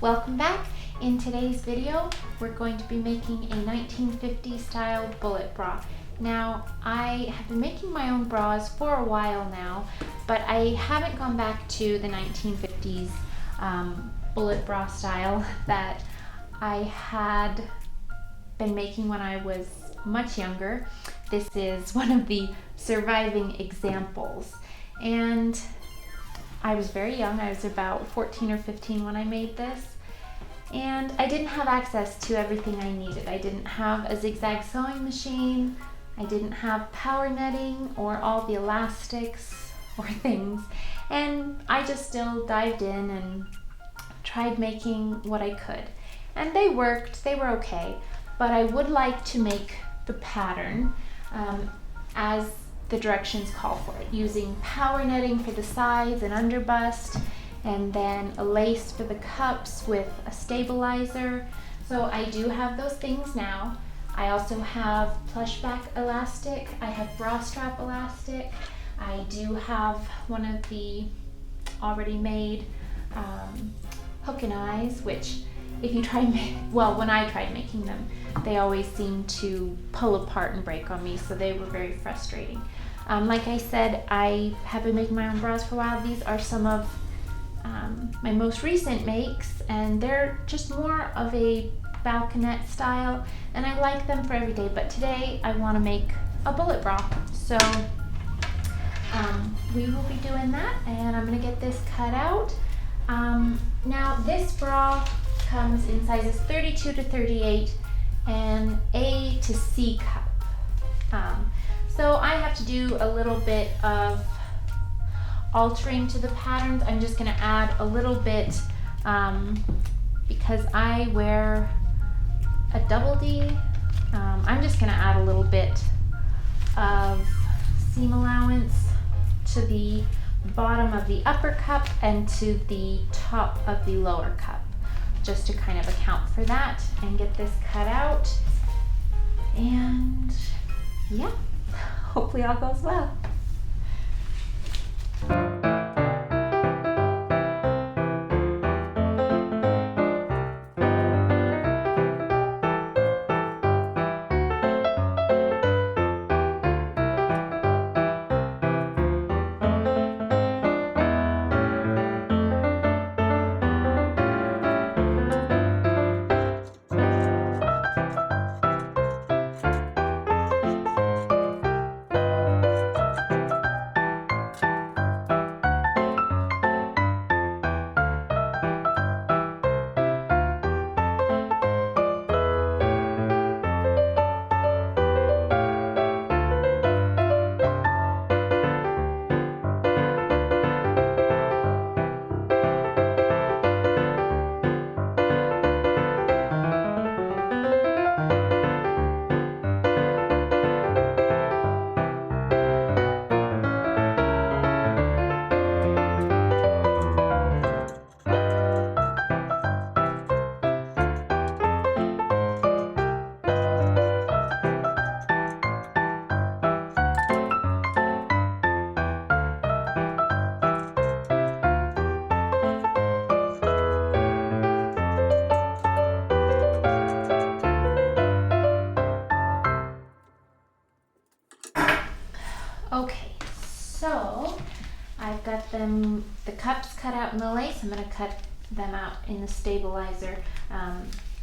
Welcome back. In today's video, we're going to be making a 1950s style bullet bra. Now, I have been making my own bras for a while now, but I haven't gone back to the 1950s bullet bra style that I had been making when I was much younger. This is one of the surviving examples. And I was very young. I was about 14 or 15 when I made this. And I didn't have access to everything I needed. I didn't have a zigzag sewing machine. I didn't have power netting or all the elastics or things. And I just still dived in and tried making what I could. And they worked, they were okay. But I would like to make the pattern as the directions call for it, using power netting for the sides and under bust, and then a lace for the cups with a stabilizer. So I do have those things now. I also have plush back elastic. I have bra strap elastic. I do have one of the already made hook and eyes, which if you try, when I tried making them, they always seemed to pull apart and break on me, so they were very frustrating. Like I said, I have been making my own bras for a while. These are some of my most recent makes, and they're just more of a balconette style, and I like them for every day, but today I want to make a bullet bra. So we will be doing that, and I'm going to get this cut out. Now this bra comes in sizes 32 to 38 and A to C cup. So I have to do a little bit of altering to the patterns. I'm just going to add a little bit because I wear a double D. I'm just going to add a little bit of seam allowance to the bottom of the upper cup and to the top of the lower cup, just to kind of account for that and get this cut out. And yeah, hopefully all goes well. Okay, so I've got the cups cut out in the lace. I'm going to cut them out in the stabilizer.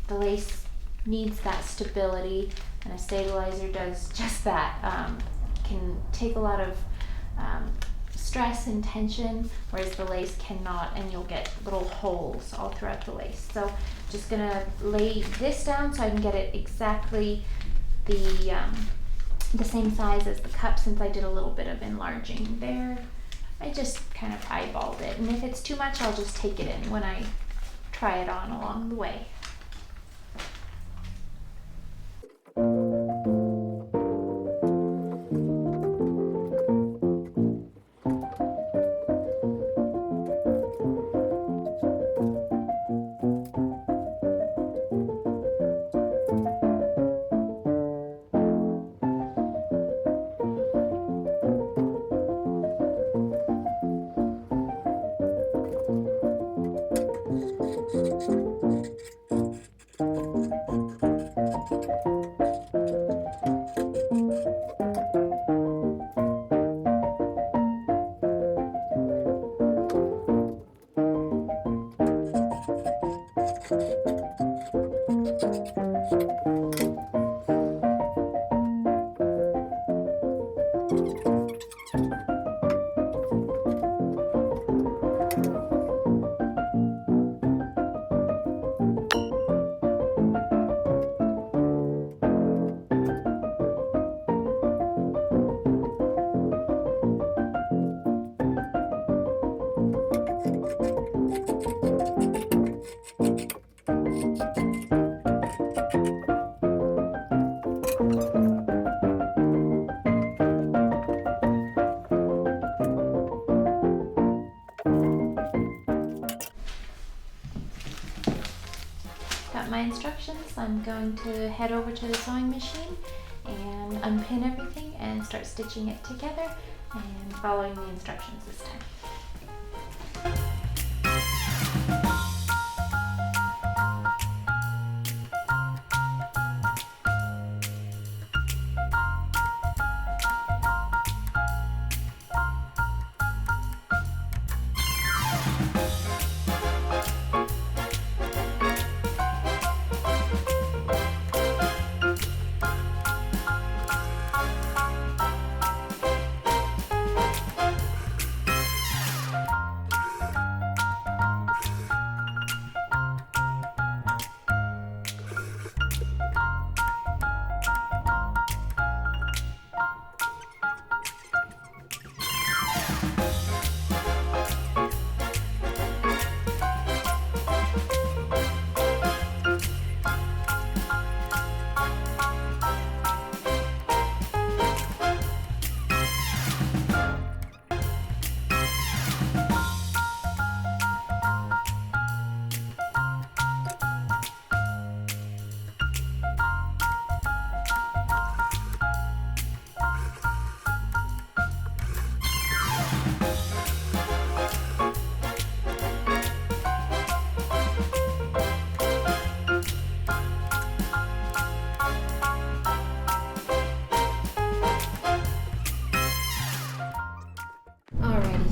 The lace needs that stability, and a stabilizer does just that. Can take a lot of stress and tension, whereas the lace cannot, and you'll get little holes all throughout the lace. So just going to lay this down so I can get it exactly the same size as the cup, since I did a little bit of enlarging there. I just kind of eyeballed it, and if it's too much, I'll just take it in when I try it on along the way. Thank you. Got my instructions. I'm going to head over to the sewing machine and unpin everything and start stitching it together and following the instructions this time.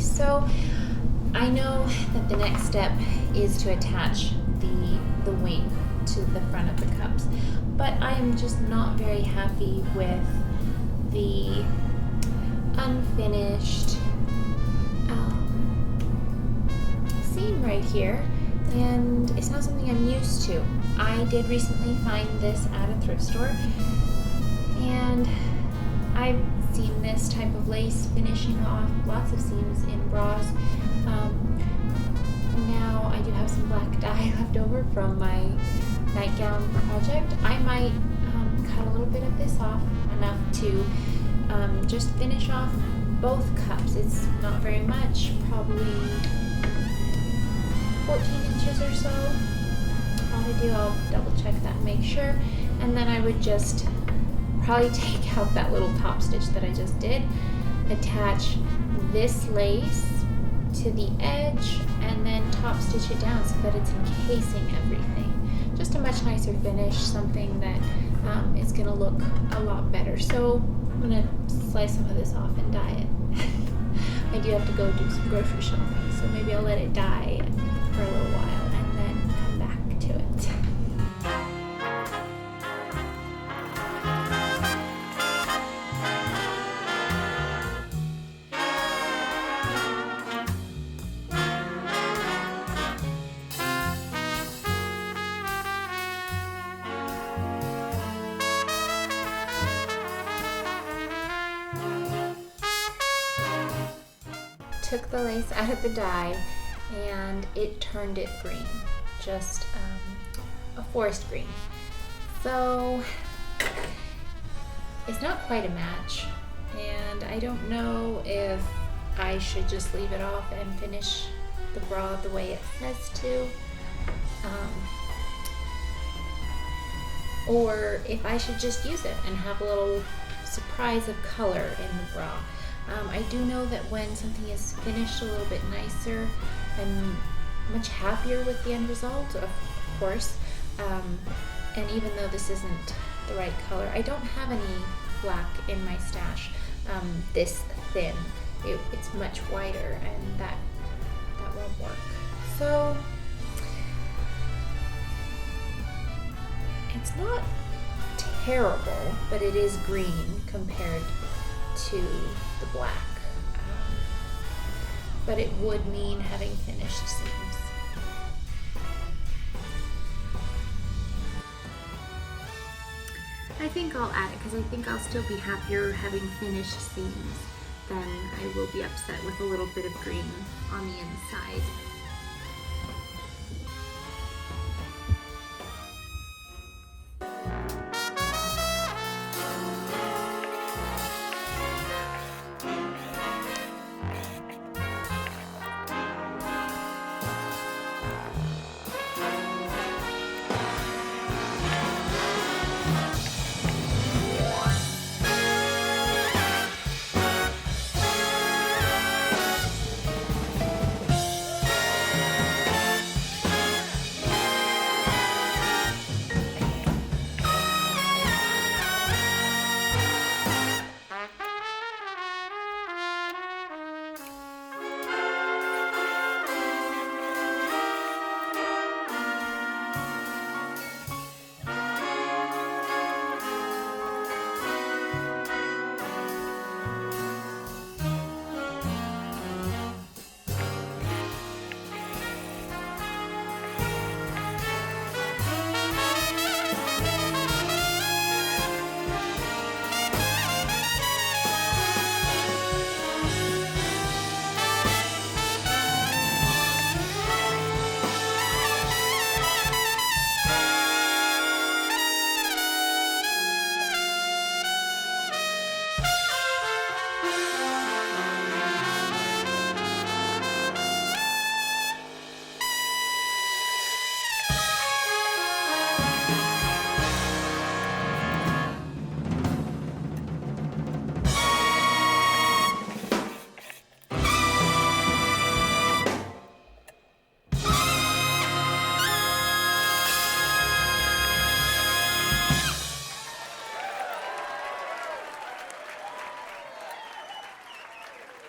So I know that the next step is to attach the wing to the front of the cups, but I am just not very happy with the unfinished seam right here, and it's not something I'm used to. I did recently find this at a thrift store, and I've seen this type of lace finishing off lots of seams in bras. Now I do have some black dye left over from my nightgown project. I might cut a little bit of this off, enough to just finish off both cups. It's not very much, probably 14 inches or so. All I do, I'll double check that and make sure, and then I would just probably take out that little top stitch that I just did, attach this lace to the edge, and then top stitch it down so that it's encasing everything. Just a much nicer finish, something that is going to look a lot better. So I'm going to slice some of this off and dye it. I do have to go do some grocery shopping, so maybe I'll let it dye for a little while and then come back to it. Took the lace out of the dye and it turned it green, just a forest green. So it's not quite a match, and I don't know if I should just leave it off and finish the bra the way it says to, or if I should just use it and have a little surprise of color in the bra. I do know that when something is finished a little bit nicer, I'm much happier with the end result, of course. And even though this isn't the right color, I don't have any black in my stash this thin. It's much whiter, and that won't work. So it's not terrible, but it is green compared to the black. But it would mean having finished seams. I think I'll add it because I think I'll still be happier having finished seams than I will be upset with a little bit of green on the inside.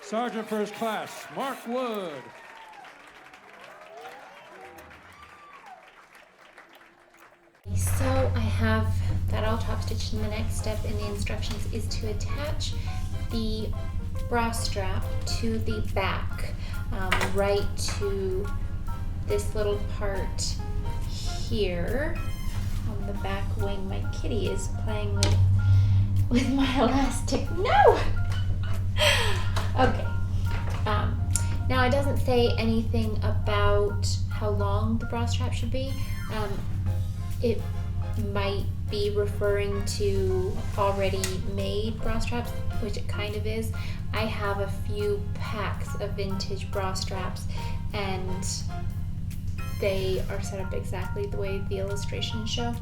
Sergeant First Class, Mark Wood. So I have that all top stitched, and the next step in the instructions is to attach the bra strap to the back, right to this little part here on the back wing. My kitty is playing with my elastic. No! Okay. Now it doesn't say anything about how long the bra strap should be. It might be referring to already made bra straps, which it kind of is. I have a few packs of vintage bra straps, and they are set up exactly the way the illustrations show,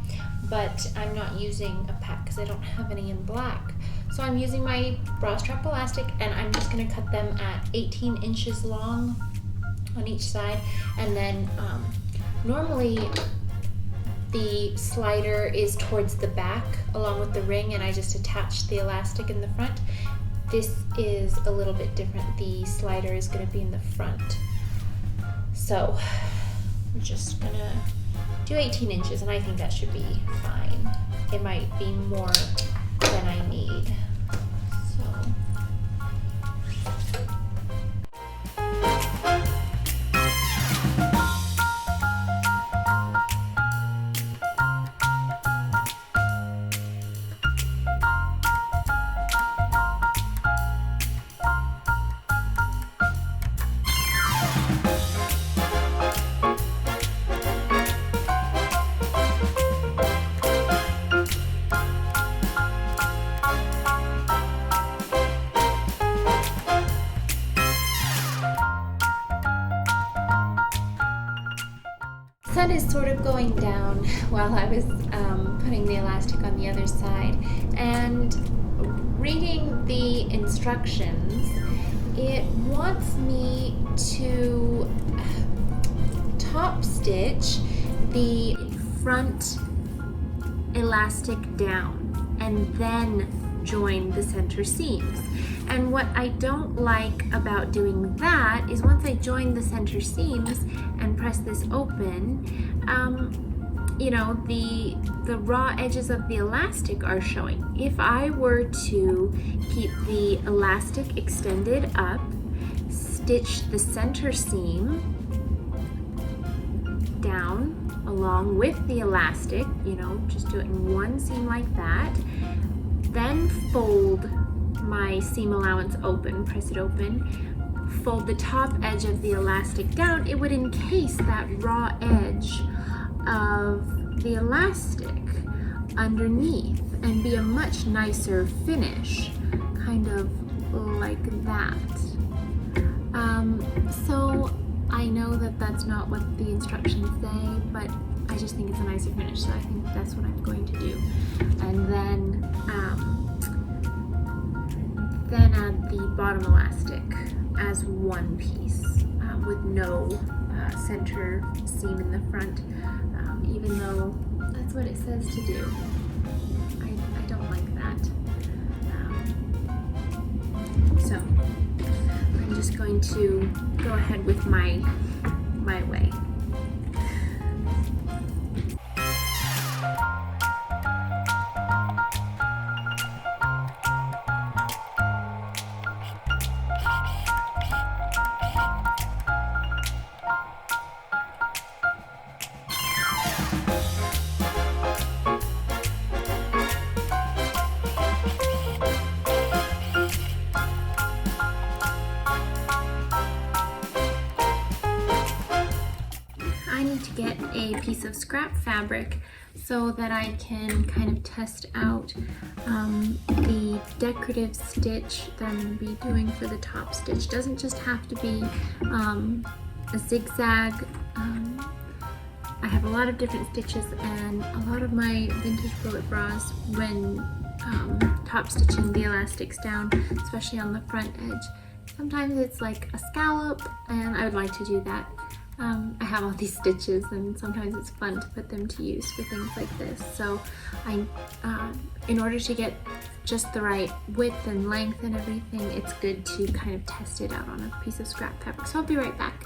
but I'm not using a pack because I don't have any in black. So I'm using my bra strap elastic, and I'm just going to cut them at 18 inches long on each side, and then normally the slider is towards the back along with the ring, and I just attach the elastic in the front. This is a little bit different. The slider is going to be in the front. So I'm just going to do 18 inches, and I think that should be fine. It might be more than I need. So sun is sort of going down while I was putting the elastic on the other side, and reading the instructions, it wants me to top stitch the front elastic down and then join the center seams. And what I don't like about doing that is once I join the center seams and press this open, you know, the raw edges of the elastic are showing. If I were to keep the elastic extended up, stitch the center seam down along with the elastic, you know, just do it in one seam like that, then fold my seam allowance open, press it open, fold the top edge of the elastic down, it would encase that raw edge of the elastic underneath and be a much nicer finish, kind of like that. So I know that that's not what the instructions say, but I just think it's a nicer finish, so I think that's what I'm going to do. And then add the bottom elastic as one piece with no center seam in the front, even though that's what it says to do. I don't like that. So I'm just going to go ahead with my way. I need to get a piece of scrap fabric so that I can kind of test out the decorative stitch that I'm going to be doing for the top stitch. It doesn't just have to be a zigzag. I have a lot of different stitches, and a lot of my vintage bullet bras, when top stitching the elastics down, especially on the front edge, sometimes it's like a scallop, and I would like to do that. I have all these stitches, and sometimes it's fun to put them to use for things like this. So in order to get just the right width and length and everything, it's good to kind of test it out on a piece of scrap fabric. So I'll be right back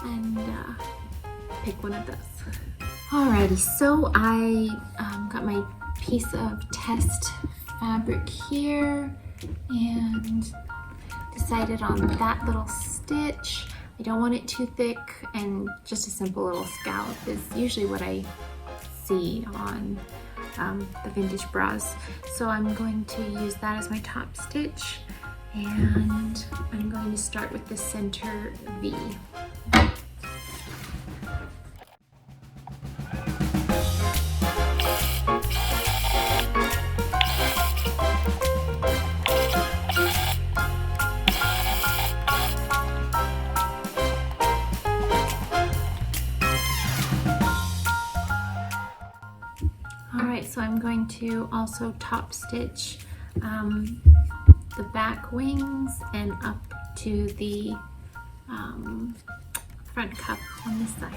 and pick one of those. Alrighty, so I got my piece of test fabric here and decided on that little stitch. I don't want it too thick, and just a simple little scallop is usually what I see on the vintage bras. So I'm going to use that as my top stitch, and I'm going to start with the center V. So I'm going to also top stitch the back wings and up to the front cup on this side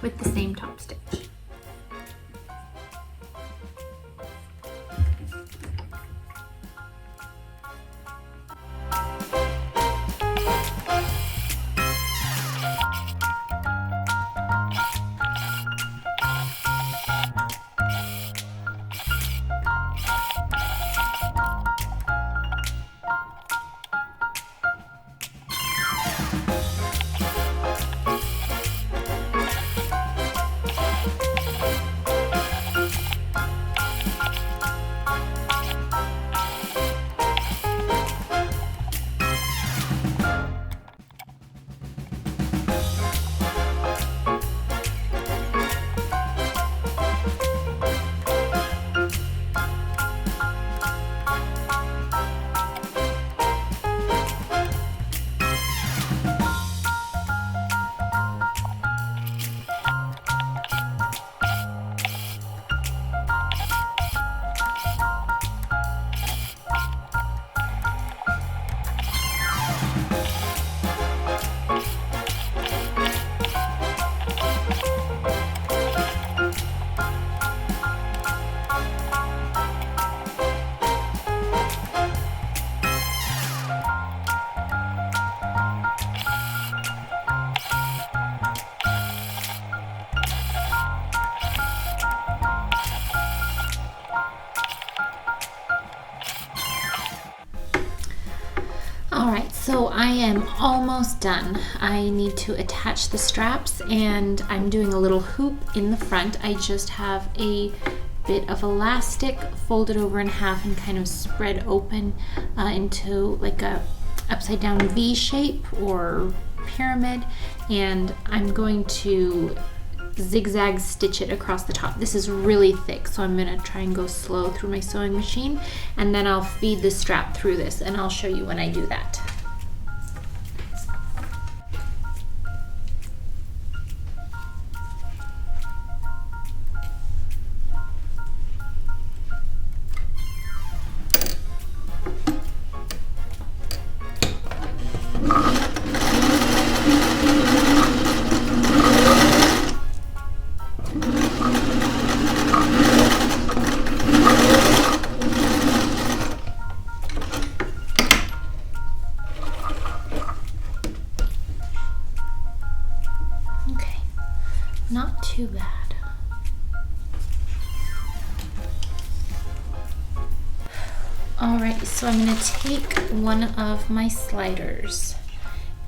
with the same top stitch. almost done. I need to attach the straps, and I'm doing a little hoop in the front. I just have a bit of elastic folded over in half and kind of spread open into like a upside down V shape or pyramid, and I'm going to zigzag stitch it across the top. This is really thick, so I'm gonna try and go slow through my sewing machine, and then I'll feed the strap through this, and I'll show you when I do that. Not too bad. Alright, so I'm going to take one of my sliders,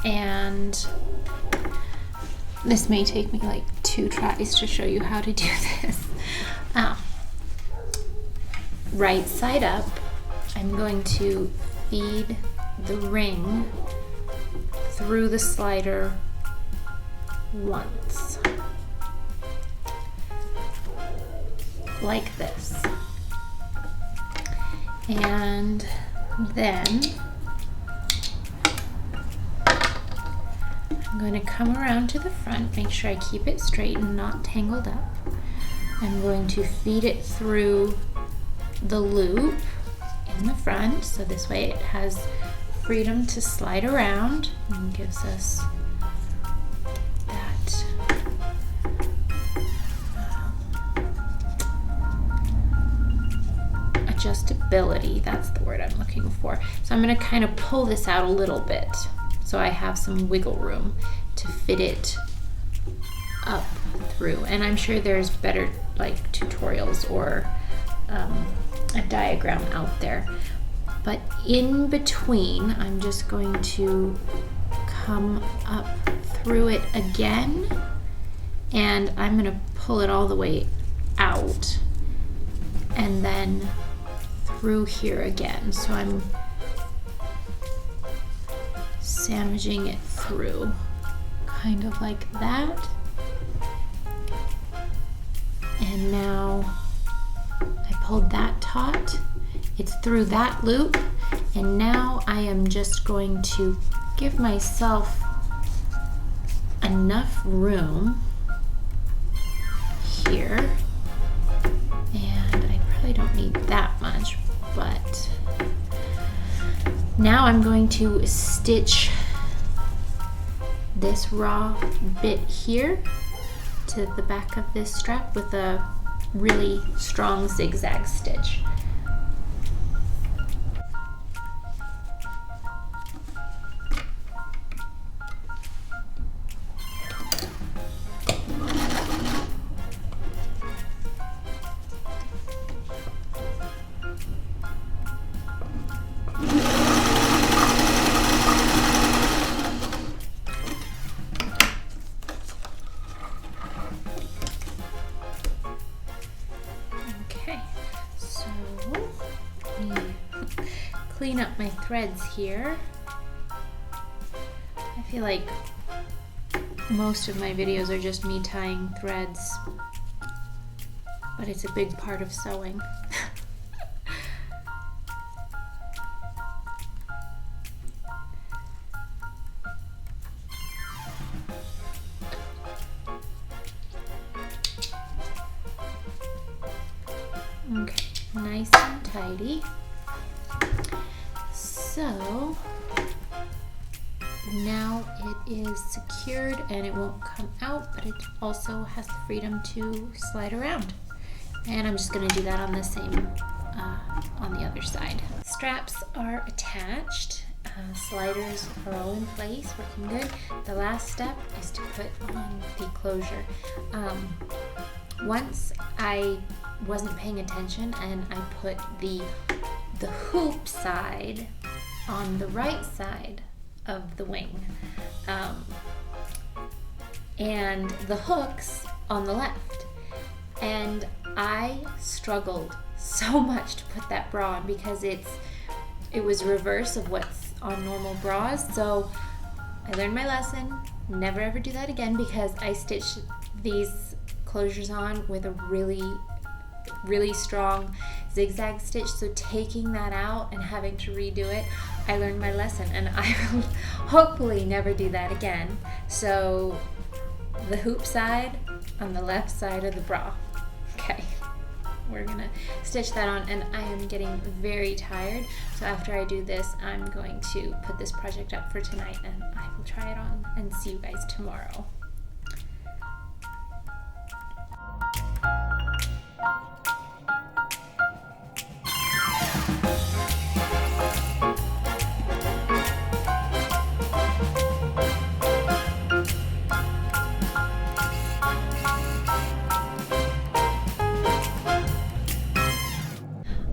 and this may take me like 2 tries to show you how to do this. Right side up, I'm going to feed the ring through the slider once. Like this. And then I'm going to come around to the front, make sure I keep it straight and not tangled up. I'm going to feed it through the loop in the front, so this way it has freedom to slide around and gives us that adjustability, that's the word I'm looking for. So I'm going to kind of pull this out a little bit so I have some wiggle room to fit it up through. And I'm sure there's better like tutorials or a diagram out there. But in between, I'm just going to come up through it again, and I'm going to pull it all the way out and then through here again. So I'm sandwiching it through, kind of like that. And now I pulled that taut, it's through that loop, and now I am just going to give myself enough room here, and I probably don't need that much, but now I'm going to stitch this raw bit here to the back of this strap with a really strong zigzag stitch. Clean up my threads here. I feel like most of my videos are just me tying threads, but it's a big part of sewing. Okay, nice and tidy. So now it is secured and it won't come out, but it also has the freedom to slide around. And I'm just going to do that on the same, on the other side. Straps are attached. Sliders are all in place, working good. The last step is to put on the closure. Once I wasn't paying attention and I put the hoop side on the right side of the wing. And the hooks on the left. And I struggled so much to put that bra on because it was reverse of what's on normal bras. So I learned my lesson. Never ever do that again, because I stitched these closures on with a really strong zigzag stitch. So taking that out and having to redo it, I learned my lesson, and I will hopefully never do that again. So the hoop side on the left side of the bra. Okay, we're gonna stitch that on, and I am getting very tired, so after I do this, I'm going to put this project up for tonight, and I will try it on and see you guys tomorrow.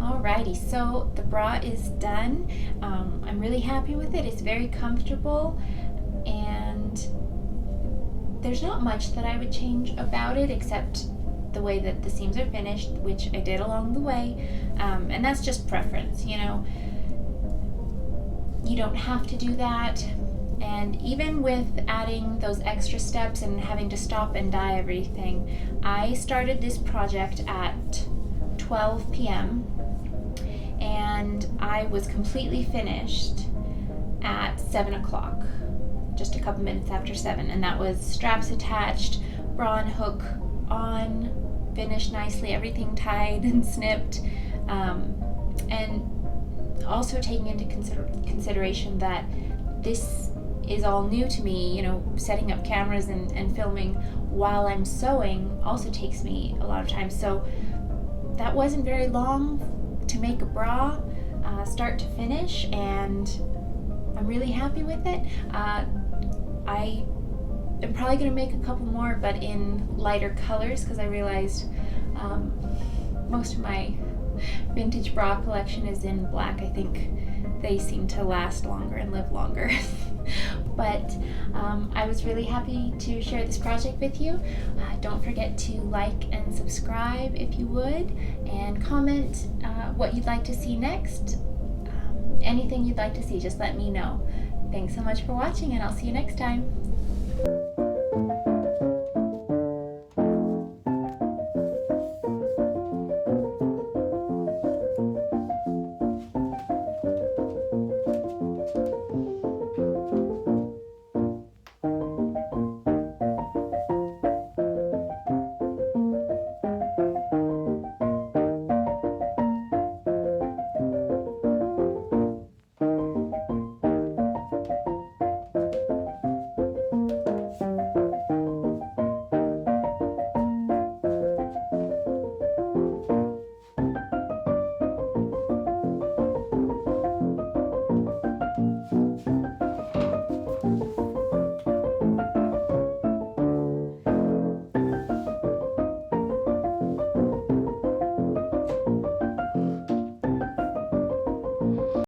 Alrighty, so the bra is done. I'm really happy with it. It's very comfortable, and there's not much that I would change about it except the way that the seams are finished, which I did along the way, and that's just preference, you know. You don't have to do that, and even with adding those extra steps and having to stop and dye everything, I started this project at 12 p.m. and I was completely finished at 7 o'clock, just a couple minutes after 7, and that was straps attached, bra and hook on, finished nicely, everything tied and snipped, and also taking into consideration that this is all new to me. You know, setting up cameras and filming while I'm sewing also takes me a lot of time, so that wasn't very long to make a bra, start to finish, and I'm really happy with it. I am probably going to make a couple more, but in lighter colors, because I realized most of my vintage bra collection is in black. I think they seem to last longer and live longer. But I was really happy to share this project with you. Don't forget to like and subscribe if you would, and comment what you'd like to see next. Anything you'd like to see, just let me know. Thanks so much for watching, and I'll see you next time.